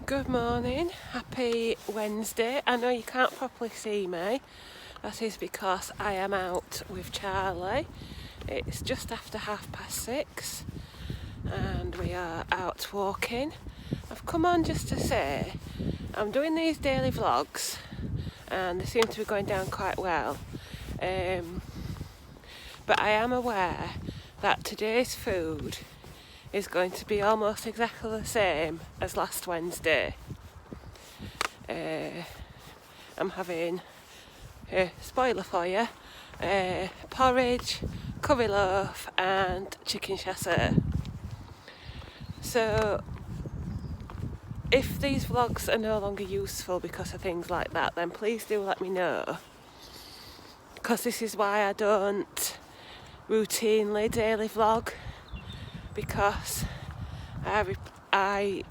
Good morning, happy Wednesday. I know you can't properly see me, that is because I am out with Charlie. It's just after 6:30 and we are out walking. I've come on just to say I'm doing these daily vlogs and they seem to be going down quite well, but I am aware that today's food is going to be almost exactly the same as last Wednesday. I'm having a spoiler for you, porridge, curry loaf and chicken chasseur. So if these vlogs are no longer useful because of things like that, then please do let me know, because this is why I don't routinely daily vlog, because I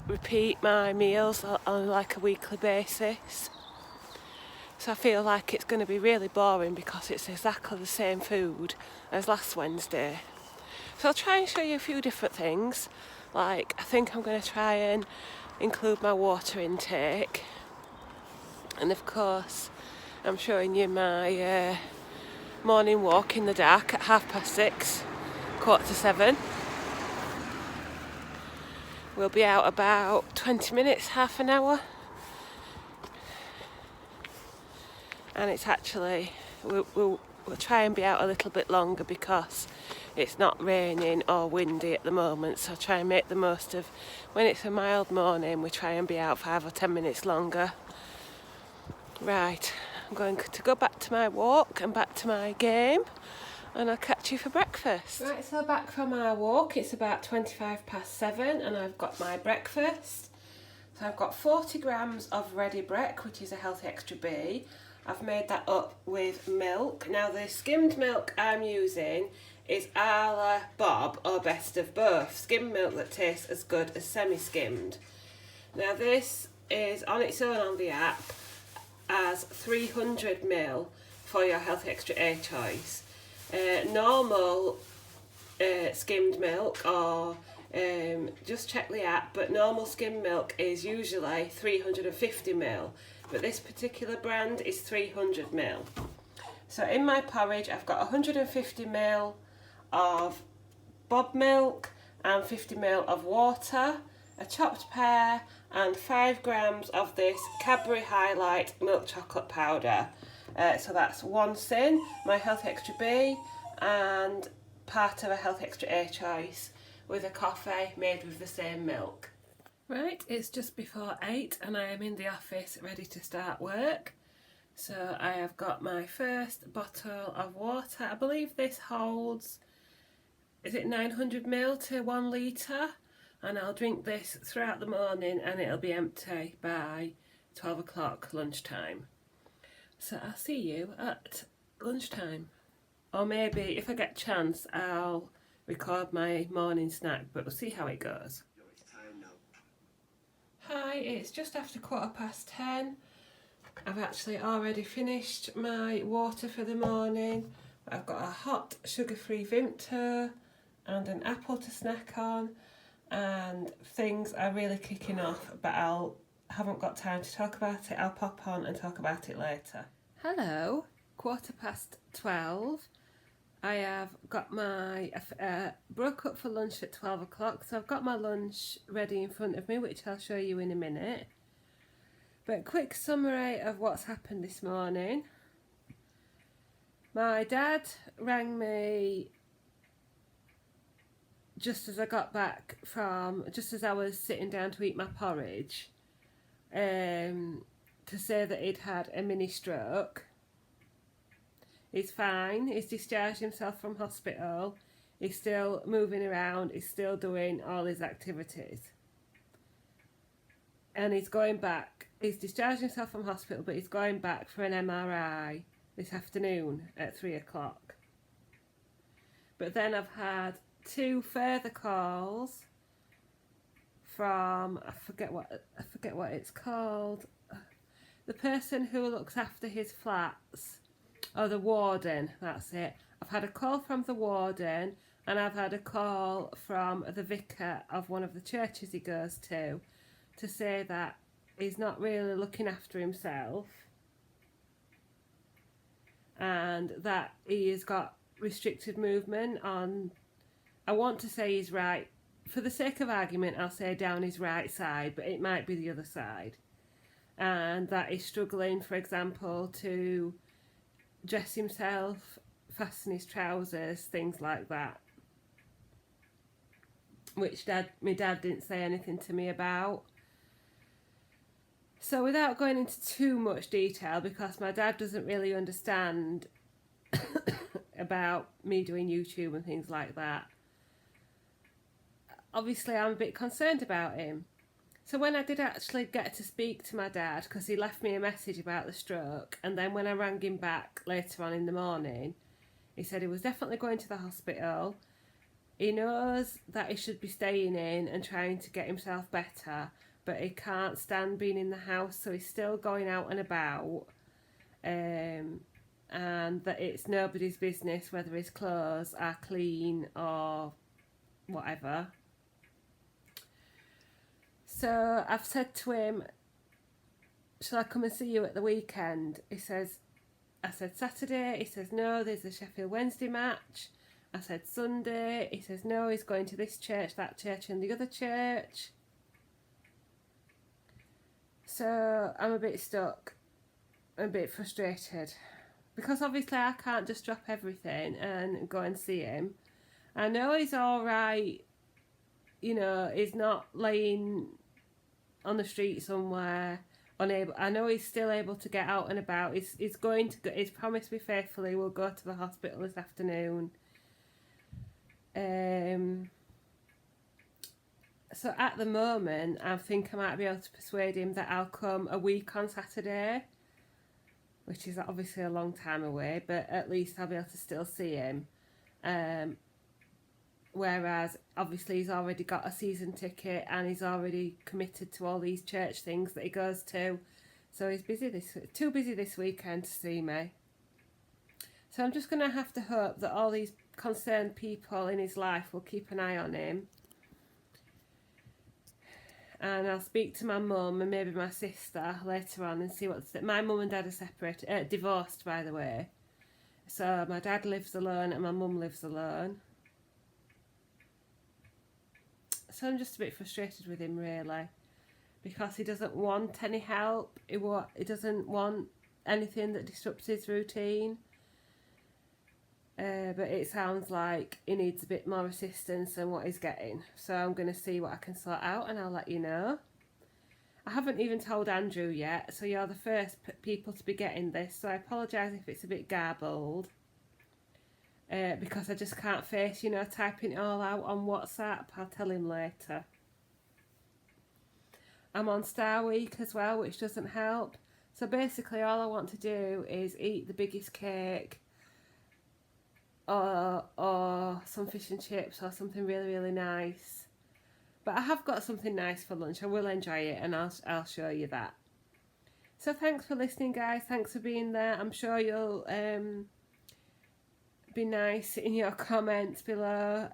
repeat my meals on like a weekly basis. So I feel like it's going to be really boring because it's exactly the same food as last Wednesday. So I'll try and show you a few different things. Like, I think I'm going to try and include my water intake. And of course, I'm showing you my morning walk in the dark at 6:30, 6:45. We'll be out about 20 minutes, half an hour. And it's actually, we'll try and be out a little bit longer because it's not raining or windy at the moment, so try and make the most of when it's a mild morning. We try and be out 5 or 10 minutes longer. Right, I'm going to go back to my walk and back to my game, and I'll catch you for breakfast. Right, so back from our walk, it's about 7:25 and I've got my breakfast. So I've got 40 grams of ready brec, which is a healthy extra B. I've made that up with milk. Now the skimmed milk I'm using is a la Bob or best of both. Skimmed milk that tastes as good as semi-skimmed. Now this is on its own on the app as 300ml for your healthy extra A choice. Normal skimmed milk, or just check the app, but normal skimmed milk is usually 350ml. But this particular brand is 300ml. So in my porridge I've got 150ml of Bob milk and 50ml of water, a chopped pear and 5 grams of this Cadbury Highlight milk chocolate powder. So that's one sin, my Healthy Extra B, and part of a Healthy Extra A choice with a coffee made with the same milk. Right, it's just before 8 and I am in the office ready to start work. So I have got my first bottle of water. I believe this holds, is it 900ml to 1 litre? And I'll drink this throughout the morning and it'll be empty by 12 o'clock lunchtime. So I'll see you at lunchtime. Or maybe if I get a chance I'll record my morning snack, but we'll see how it goes. Hi, it's just after 10:15. I've actually already finished my water for the morning. I've got a hot sugar-free Vimto and an apple to snack on, and things are really kicking off, but haven't got time to talk about it. I'll pop on and talk about it later. Hello, 12:15. I have got my, broke up for lunch at 12 o'clock, so I've got my lunch ready in front of me, which I'll show you in a minute. But quick summary of what's happened this morning. My dad rang me just as I got back just as I was sitting down to eat my porridge, to say that he'd had a mini stroke. He's fine, he's discharged himself from hospital, he's still moving around, he's still doing all his activities. And he's going back, he's discharged himself from hospital, but he's going back for an MRI this afternoon at 3 o'clock. But then I've had 2 further calls from, I forget what it's called, the person who looks after his flats. Oh, the warden, that's it. I've had a call from the warden and I've had a call from the vicar of one of the churches he goes to say that he's not really looking after himself, and that he has got restricted movement on, I want to say his right, for the sake of argument I'll say down his right side, but it might be the other side, and that he's struggling, for example, to dress himself, fasten his trousers, things like that, which my dad didn't say anything to me about. So without going into too much detail, because my dad doesn't really understand about me doing YouTube and things like that, obviously I'm a bit concerned about him. So when I did actually get to speak to my dad, because he left me a message about the stroke, and then when I rang him back later on in the morning, he said he was definitely going to the hospital. He knows that he should be staying in and trying to get himself better, but he can't stand being in the house, so he's still going out and about, and that it's nobody's business whether his clothes are clean or whatever. So I've said to him, shall I come and see you at the weekend? I said Saturday. He says no, there's a Sheffield Wednesday match. I said Sunday. He says no, he's going to this church, that church and the other church. So I'm a bit stuck, I'm a bit frustrated, because obviously I can't just drop everything and go and see him. I know he's alright, you know, he's not laying on the street somewhere unable. I know he's still able to get out and about. He's going to go, he's promised me faithfully we'll go to the hospital this afternoon. So at the moment, I think I might be able to persuade him that I'll come a week on Saturday, which is obviously a long time away, but at least I'll be able to still see him. Whereas, obviously, he's already got a season ticket and he's already committed to all these church things that he goes to. So he's too busy this weekend to see me. So I'm just going to have to hope that all these concerned people in his life will keep an eye on him. And I'll speak to my mum and maybe my sister later on and see my mum and dad are separated, divorced by the way. So my dad lives alone and my mum lives alone. So I'm just a bit frustrated with him really, because he doesn't want any help. He doesn't want anything that disrupts his routine. But it sounds like he needs a bit more assistance than what he's getting. So I'm going to see what I can sort out and I'll let you know. I haven't even told Andrew yet, so you're the first people to be getting this. So I apologise if it's a bit garbled. Because I just can't face, typing it all out on WhatsApp. I'll tell him later. I'm on Star Week as well, which doesn't help. So basically all I want to do is eat the biggest cake, or some fish and chips or something really, really nice. But I have got something nice for lunch. I will enjoy it and I'll show you that. So thanks for listening, guys. Thanks for being there. I'm sure you'll be nice in your comments below.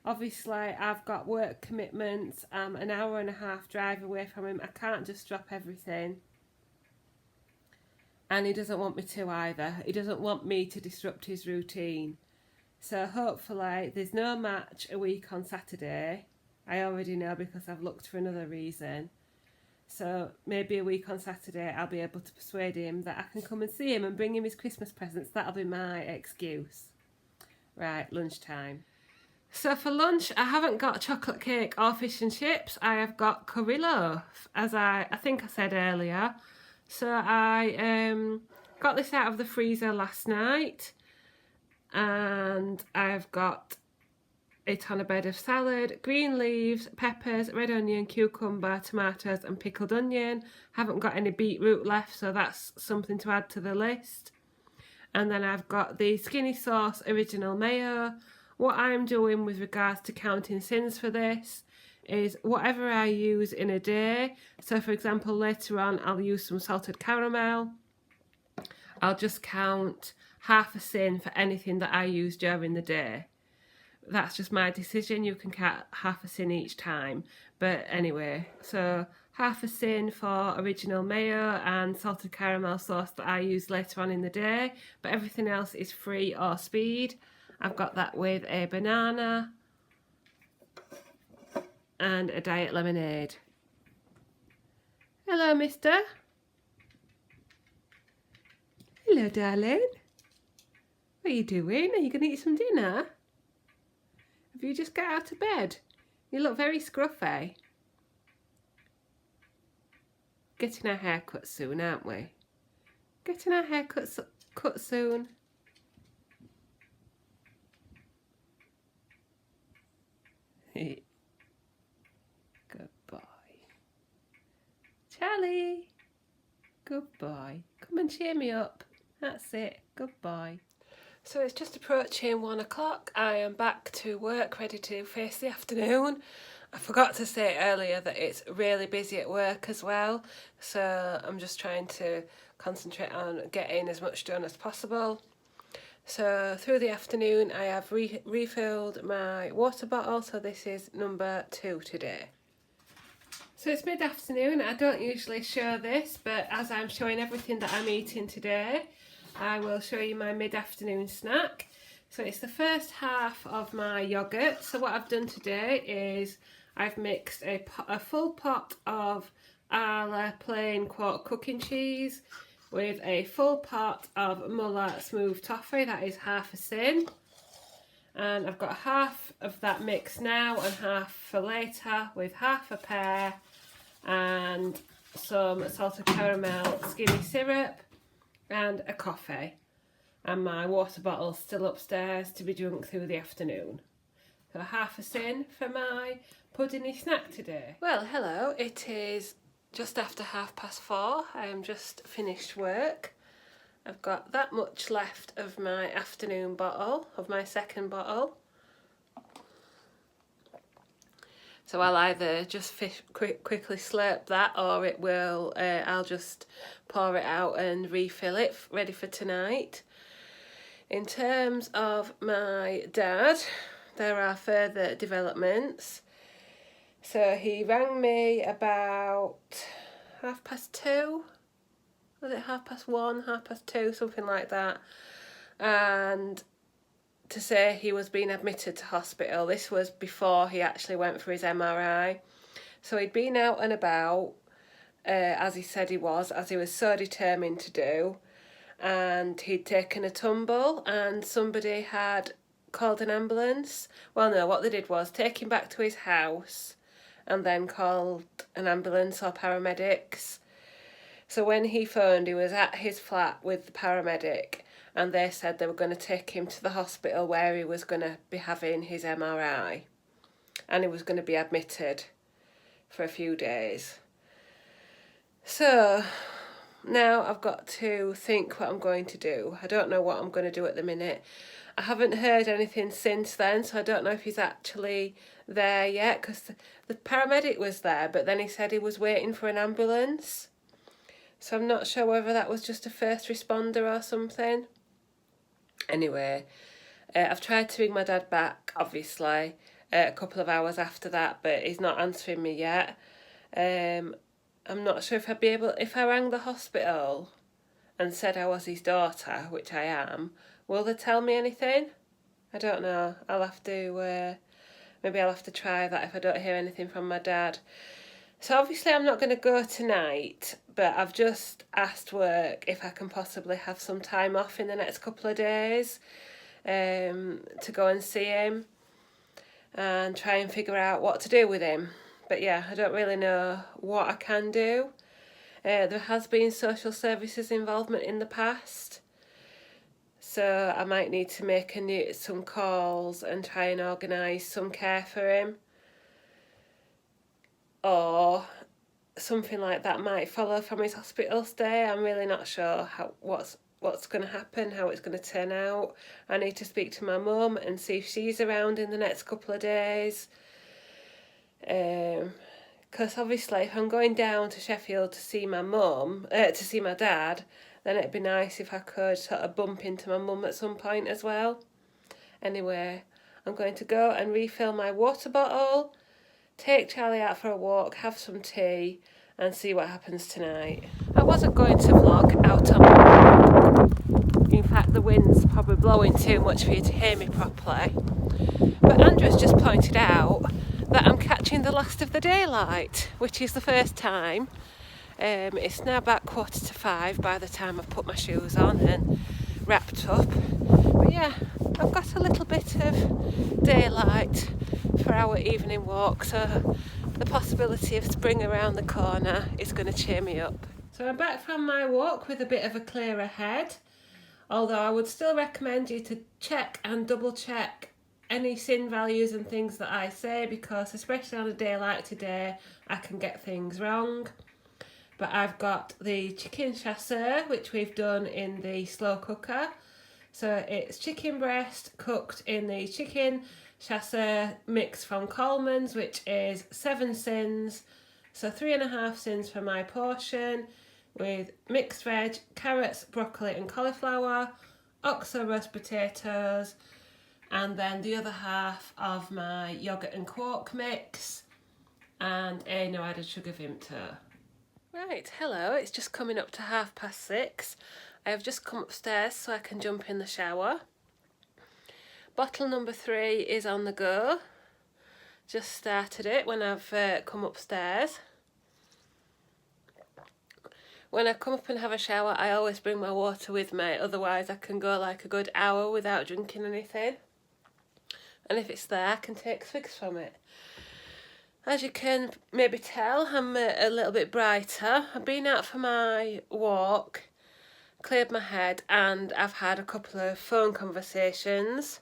Obviously I've got work commitments. I'm an hour and a half drive away from him. I can't just drop everything. And he doesn't want me to either. He doesn't want me to disrupt his routine. So hopefully there's no match a week on Saturday. I already know because I've looked for another reason. So maybe a week on Saturday I'll be able to persuade him that I can come and see him and bring him his Christmas presents. That'll be my excuse. Right, lunchtime. So for lunch I haven't got chocolate cake or fish and chips. I have got curry loaf, as I think I said earlier. So I got this out of the freezer last night, and I've got it on a bed of salad, green leaves, peppers, red onion, cucumber, tomatoes and pickled onion. Haven't got any beetroot left, so that's something to add to the list. And then I've got the Skinny Sauce Original Mayo. What I'm doing with regards to counting sins for this is whatever I use in a day. So for example, later on I'll use some salted caramel. I'll just count half a sin for anything that I use during the day. That's just my decision. You can count half a sin each time. But anyway, so half a sin for original mayo and salted caramel sauce that I use later on in the day, but everything else is free or speed. I've got that with a banana and a diet lemonade. Hello, mister. Hello, darling. What are you doing? Are you going to eat some dinner? Have you just got out of bed? You look very scruffy. Getting our hair cut soon, aren't we? Getting our hair cut soon. Good boy. Charlie. Good boy. Come and cheer me up. That's it. Good boy. So it's just approaching 1 o'clock. I am back to work, ready to face the afternoon. I forgot to say earlier that it's really busy at work as well, so I'm just trying to concentrate on getting as much done as possible. So through the afternoon I have refilled my water bottle, so this is number 2 today. So it's mid-afternoon. I don't usually show this, but as I'm showing everything that I'm eating today, I will show you my mid-afternoon snack. So it's the first half of my yoghurt. So what I've done today is I've mixed a full pot of Arla plain quarter cooking cheese with a full pot of Muller smooth toffee, that is half a sin. And I've got half of that mix now and half for later, with half a pear and some salted caramel skinny syrup and a coffee. And my water bottle's still upstairs to be drunk through the afternoon. So half a sin for my puddingy snack today. Well, hello, it is just after 4:30. I am just finished work. I've got that much left of my afternoon bottle, of my second bottle. So I'll either just quickly slurp that, or it will. I'll just pour it out and refill it, ready for tonight. In terms of my dad, there are further developments. So he rang me about 2:30. Was it 1:30, 2:30, something like that, and to say he was being admitted to hospital. This was before he actually went for his MRI. So he'd been out and about, as he said he was, as he was so determined to do, and he'd taken a tumble and somebody had called an ambulance. Well, no, what they did was take him back to his house and then called an ambulance or paramedics. So when he phoned, he was at his flat with the paramedic, and they said they were going to take him to the hospital where he was going to be having his MRI, and he was going to be admitted for a few days. So now I've got to think what I'm going to do. I don't know what I'm going to do at the minute. I haven't heard anything since then, so I don't know if he's actually there yet, because the paramedic was there, but then he said he was waiting for an ambulance. So I'm not sure whether that was just a first responder or something. Anyway, I've tried to ring my dad back, obviously, a couple of hours after that, but he's not answering me yet. I'm not sure if I'd be able, if I rang the hospital and said I was his daughter, which I am, will they tell me anything? I don't know. I'll have to, maybe I'll have to try that if I don't hear anything from my dad. So obviously I'm not going to go tonight, but I've just asked work if I can possibly have some time off in the next couple of days to go and see him and try and figure out what to do with him. But yeah, I don't really know what I can do. There has been social services involvement in the past, so I might need to make some calls and try and organise some care for him. Or something like that might follow from his hospital stay. I'm really not sure what's going to happen, how it's going to turn out. I need to speak to my mum and see if she's around in the next couple of days. Because obviously if I'm going down to Sheffield to see my mum, to see my dad, then it'd be nice if I could sort of bump into my mum at some point as well. Anyway, I'm going to go and refill my water bottle, take Charlie out for a walk, have some tea, and see what happens tonight. I wasn't going to vlog out on my road. In fact, the wind's probably blowing too much for you to hear me properly. But Andrew's just pointed out that I'm catching the last of the daylight, which is the first time. It's now about 4:45 by the time I've put my shoes on and wrapped up. But yeah, I've got a little bit of daylight for our evening walk, so the possibility of spring around the corner is going to cheer me up. So I'm back from my walk with a bit of a clearer head, although I would still recommend you to check and double check any sin values and things that I say, because especially on a day like today I can get things wrong. But I've got the chicken chasseur, which we've done in the slow cooker. So it's chicken breast cooked in the chicken chasseur mix from Coleman's, which is 7 sins, so 3.5 sins for my portion, with mixed veg, carrots, broccoli and cauliflower, oxo roast potatoes, and then the other half of my yoghurt and quark mix, and a no added sugar Vimto. Right, hello, it's just coming up to 6:30. I have just come upstairs so I can jump in the shower. Bottle number 3 is on the go. Just started it when I've come upstairs. When I come up and have a shower, I always bring my water with me, otherwise I can go like a good hour without drinking anything. And if it's there, I can take swigs from it. As you can maybe tell, I'm a little bit brighter. I've been out for my walk, cleared my head, and I've had a couple of phone conversations.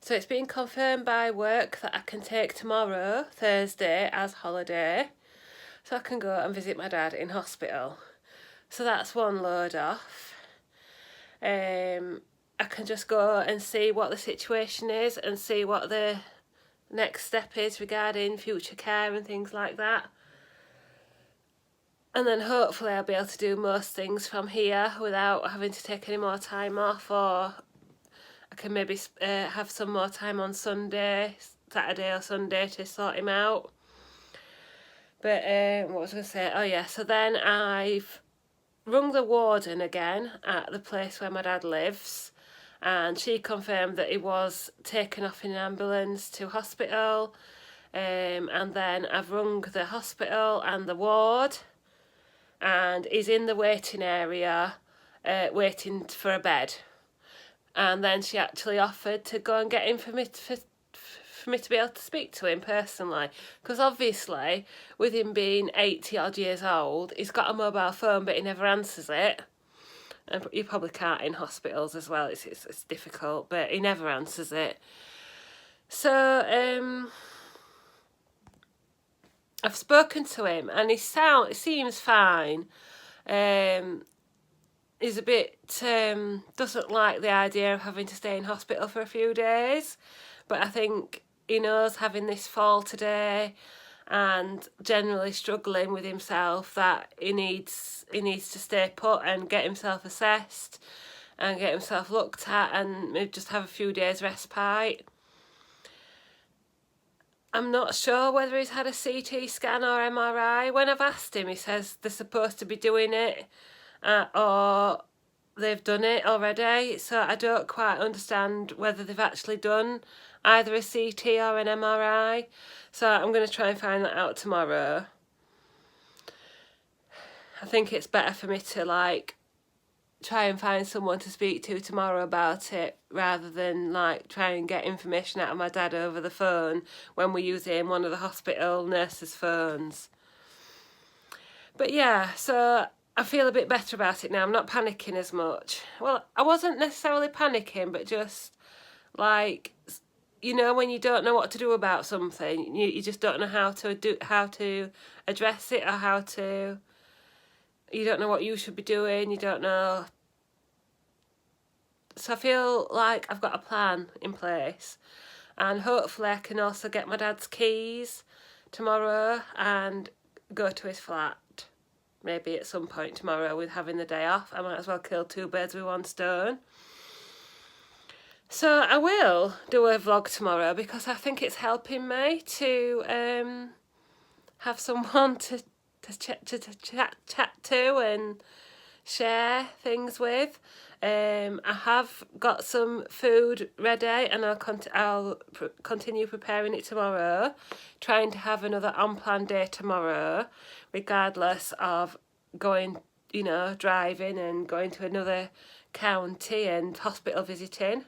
So it's been confirmed by work that I can take tomorrow, Thursday, as holiday, so I can go and visit my dad in hospital. So that's one load off. I can just go and see what the situation is and see what the next step is regarding future care and things like that. And then hopefully I'll be able to do most things from here without having to take any more time off, or I can maybe have some more time on Sunday, Saturday or Sunday to sort him out. But what was I going to say? Oh yeah, so then I've rung the warden again at the place where my dad lives, and she confirmed that he was taken off in an ambulance to hospital, and then I've rung the hospital and the ward, and he's in the waiting area waiting for a bed. And then she actually offered to go and get him for me to be able to speak to him personally, because obviously with him being 80 odd years old, he's got a mobile phone but he never answers it. And you probably can't in hospitals as well, it's difficult, but he never answers it. So I've spoken to him and it seems fine. He's a bit doesn't like the idea of having to stay in hospital for a few days, but I think he knows, having this fall today and generally struggling with himself, that he needs to stay put and get himself assessed and get himself looked at and maybe just have a few days respite. I'm not sure whether he's had a CT scan or MRI. When I've asked him, he says they're supposed to be doing it or they've done it already. So I don't quite understand whether they've actually done either a CT or an MRI. So I'm going to try and find that out tomorrow. I think it's better for me to try and find someone to speak to tomorrow about it, rather than try and get information out of my dad over the phone when we're using one of the hospital nurses' phones. But yeah, so I feel a bit better about it now. I'm not panicking as much. Well, I wasn't necessarily panicking, but just when you don't know what to do about something, you just don't know how to address it, or you don't know what you should be doing, you don't know. So I feel like I've got a plan in place, and hopefully I can also get my dad's keys tomorrow and go to his flat. Maybe at some point tomorrow, with having the day off, I might as well kill 2 birds with 1 stone. So I will do a vlog tomorrow, because I think it's helping me to have someone to to chat to and share things with. I have got some food ready, and I'll continue preparing it tomorrow, trying to have another unplanned day tomorrow, regardless of going, driving and going to another county and hospital visiting.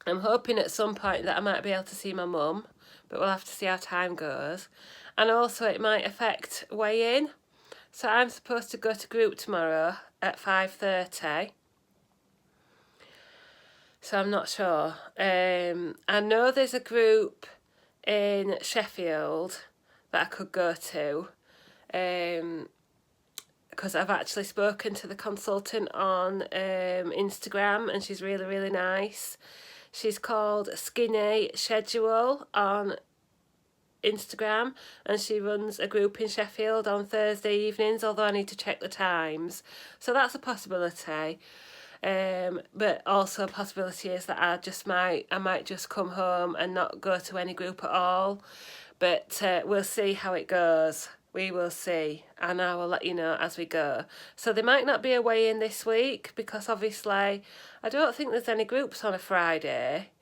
I'm hoping at some point that I might be able to see my mum, but we'll have to see how time goes. And also it might affect weigh-in. So I'm supposed to go to group tomorrow at 5:30. So I'm not sure. I know there's a group in Sheffield that I could go to, because I've actually spoken to the consultant on Instagram, and she's really, really nice. She's called Skinny Schedule on Instagram, and she runs a group in Sheffield on Thursday evenings, although I need to check the times. So that's a possibility. But also a possibility is that I might just come home and not go to any group at all. But we'll see how it goes. We will see, and I will let you know as we go. So there might not be a weigh-in this week, because obviously I don't think there's any groups on a Friday.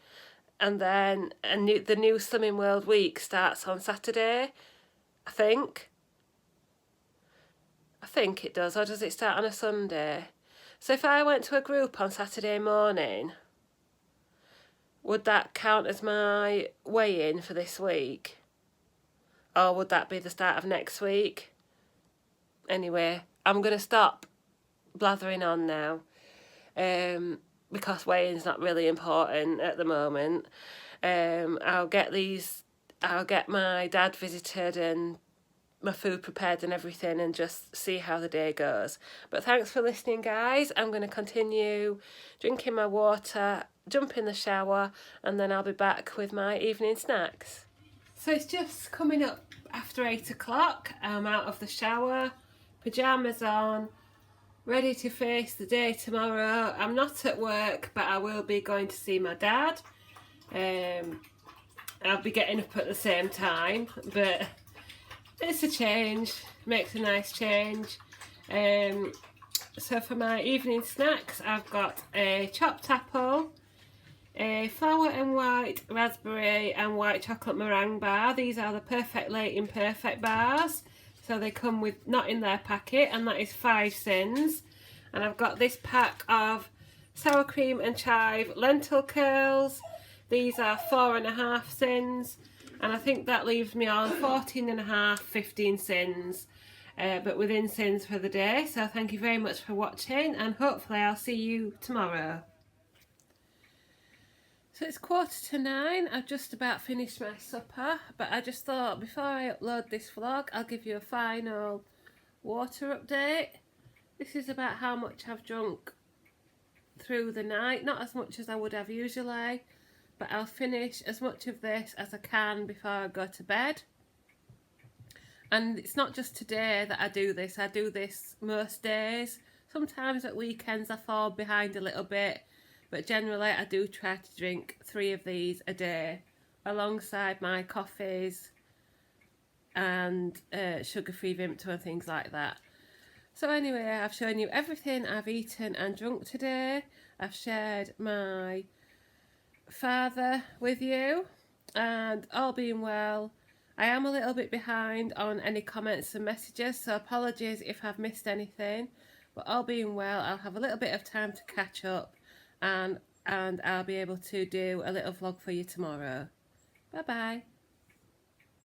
And then the new Slimming World week starts on Saturday, I think. I think it does, or does it start on a Sunday? So if I went to a group on Saturday morning, would that count as my weigh-in for this week? Or would that be the start of next week? Anyway, I'm going to stop blathering on now. Because weigh-in's not really important at the moment. I'll get my dad visited and my food prepared and everything, and just see how the day goes. But thanks for listening, guys. I'm going to continue drinking my water, jump in the shower, and then I'll be back with my evening snacks. So it's just coming up after 8 o'clock. I'm out of the shower, pyjamas on, ready to face the day tomorrow. I'm not at work, but I will be going to see my dad. I'll be getting up at the same time, but it's a change, makes a nice change. So for my evening snacks, I've got a chopped apple, a flour and white raspberry and white chocolate meringue bar. These are the Perfectly Imperfect bars. So they come with not in their packet, and that is 5 cents. And I've got this pack of sour cream and chive lentil curls. These are 4.5 cents. And I think that leaves me on 14.5, 15 cents. But within cents for the day. So thank you very much for watching, and hopefully I'll see you tomorrow. So it's 9:15. I've just about finished my supper, but I just thought before I upload this vlog, I'll give you a final water update. This is about how much I've drunk through the night. Not as much as I would have usually, but I'll finish as much of this as I can before I go to bed. And it's not just today that I do this most days. Sometimes at weekends I fall behind a little bit, but generally I do try to drink 3 of these a day, alongside my coffees and sugar-free Vimto and things like that. So anyway, I've shown you everything I've eaten and drunk today. I've shared my father with you, and all being well, I am a little bit behind on any comments and messages, so apologies if I've missed anything, but all being well, I'll have a little bit of time to catch up, and I'll be able to do a little vlog for you tomorrow. Bye bye.